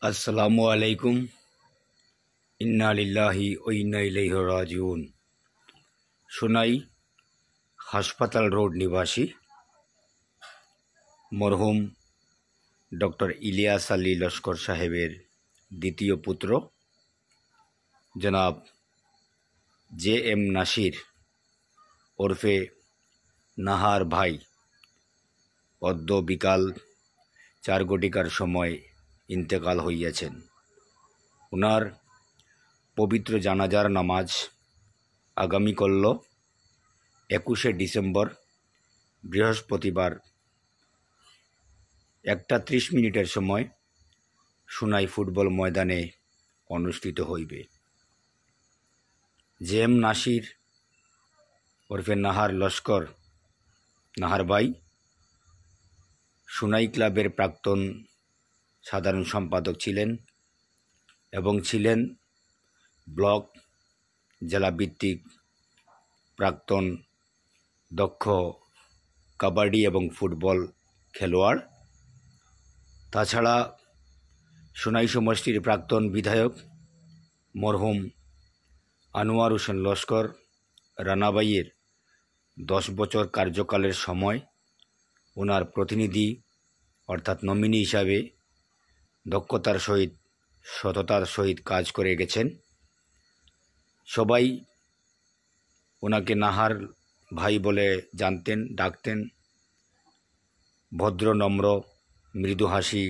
আসসালামু আলাইকুম। ইন্না লিল্লাহি ও ইন্না ইলাইহি রাজিউন। সোনাই হাসপাতাল রোড নিবাসী মরহুম ডক্টর ইলিয়াস আলী লস্কর সাহেবের দ্বিতীয় পুত্র জনাব JM নাসির ওরফে নাহার ভাই অদ্য বিকাল 4 ঘটিকার সময় ইন্তেকাল হইয়াছেন। ওনার পবিত্র জানাজার নামাজ আগামীকাল 21শে ডিসেম্বর বৃহস্পতিবার 1:30 সময় সোনাই ফুটবল ময়দানে অনুষ্ঠিত হইবে। JM নাসির ওরফে নাহার লস্কর নাহার ভাই সোনাই ক্লাবের প্রাক্তন সাধারণ সম্পাদক ছিলেন এবং ছিলেন ব্লক জেলা ভিত্তিক প্রাক্তন দক্ষ কাবাডি এবং ফুটবল খেলোয়াড়। তাছাড়া সোনাই সমষ্টির প্রাক্তন বিধায়ক মরহুম আনোয়ার হোসেন লস্কর রানাবাইয়ের 10 বছর কার্যকালের সময় ওনার প্রতিনিধি অর্থাৎ নমিনি হিসাবে দক্ষতার সহিত সততার সহিত কাজ করে গেছেন। সবাই ওনাকে নাহার ভাই বলে জানতেন, ডাকতেন। ভদ্র, নম্র, মৃদু হাসি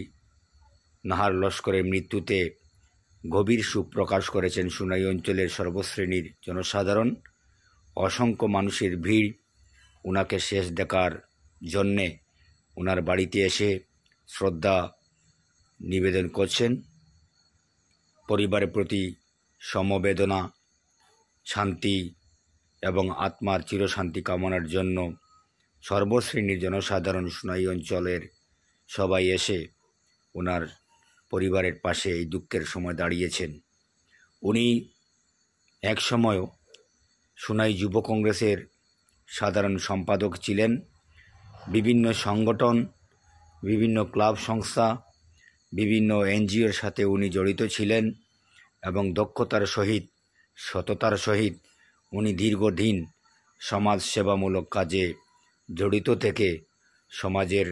নাহার লস্করের মৃত্যুতে গভীর শোক প্রকাশ করেছেন সোনাই অঞ্চলের সর্বশ্রেণীর জনসাধারণ। অসংখ্য মানুষের ভিড় ওনাকে শেষ দেখার জন্যে ওনার বাড়িতে এসে শ্রদ্ধা নিবেদন করছেন। পরিবারের প্রতি সমবেদনা, শান্তি এবং আত্মার চিরশান্তি কামনার জন্য সর্বশ্রেণীর জনসাধারণ সোনাই অঞ্চলের সবাই এসে ওনার পরিবারের পাশে এই দুঃখের সময় দাঁড়িয়েছেন। উনি এক সময়ও সোনাই যুব কংগ্রেসের সাধারণ সম্পাদক ছিলেন। বিভিন্ন সংগঠন, বিভিন্ন ক্লাব সংস্থা, বিভিন্ন NGOর সাথে উনি জড়িত ছিলেন এবং দক্ষতার সহিত সততার সহিত উনি দীর্ঘদিন সমাজ সেবামূলক কাজে জড়িত থেকে সমাজের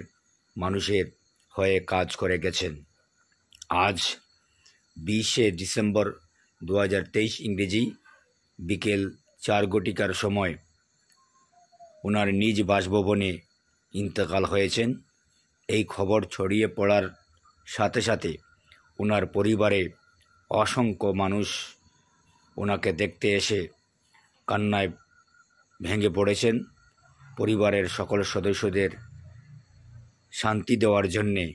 মানুষের হয়ে কাজ করে গেছেন। আজ 20শে ডিসেম্বর 2023 ইংরেজি বিকেল 4 ঘটিকার সময় ওনার নিজ বাসভবনে ইন্তেকাল হয়েছেন। এই খবর ছড়িয়ে পড়ার সাথে সাথে ওনার পরিবারে অসংখ্য মানুষ ওনাকে দেখতে এসে কান্নায় ভেঙে পড়েছেন। পরিবারের সকল সদস্যদের শান্তি দেওয়ার জন্যে,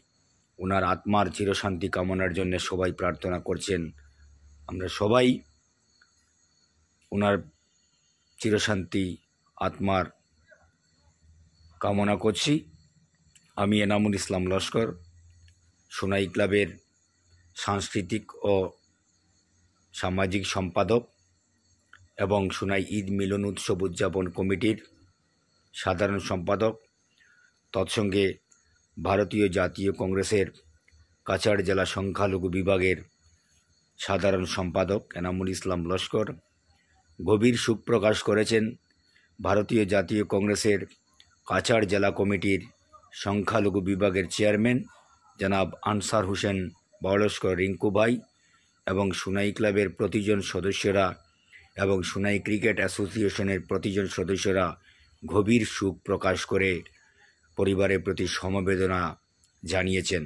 ওনার আত্মার চিরশান্তি কামনার জন্য সবাই প্রার্থনা করছেন। আমরা সবাই ওনার চিরশান্তি আত্মার কামনা করছি। আমি এনামুল ইসলাম লস্কর, সোনাই ক্লাবের সাংস্কৃতিক ও সামাজিক সম্পাদক এবং সোনাই ঈদ মিলন উৎসব উদযাপন কমিটির সাধারণ সম্পাদক, তৎসঙ্গে ভারতীয় জাতীয় কংগ্রেসের কাছাড় জেলা সংখ্যালঘু বিভাগের সাধারণ সম্পাদক এনামুল ইসলাম লস্কর গভীর শোক প্রকাশ করেছেন ভারতীয় জাতীয় কংগ্রেসের কাছাড় জেলা কমিটির সংখ্যালঘু বিভাগের চেয়ারম্যান জনাব আনসার হোসেন লস্কর রিঙ্কু ভাই এবং সোনাই ক্লাবের প্রতিজন সদস্যরা এবং সোনাই ক্রিকেট অ্যাসোসিয়েশনের প্রতিজন সদস্যরা গভীর শোক প্রকাশ করে পরিবারের প্রতি সমবেদনা জানিয়েছেন।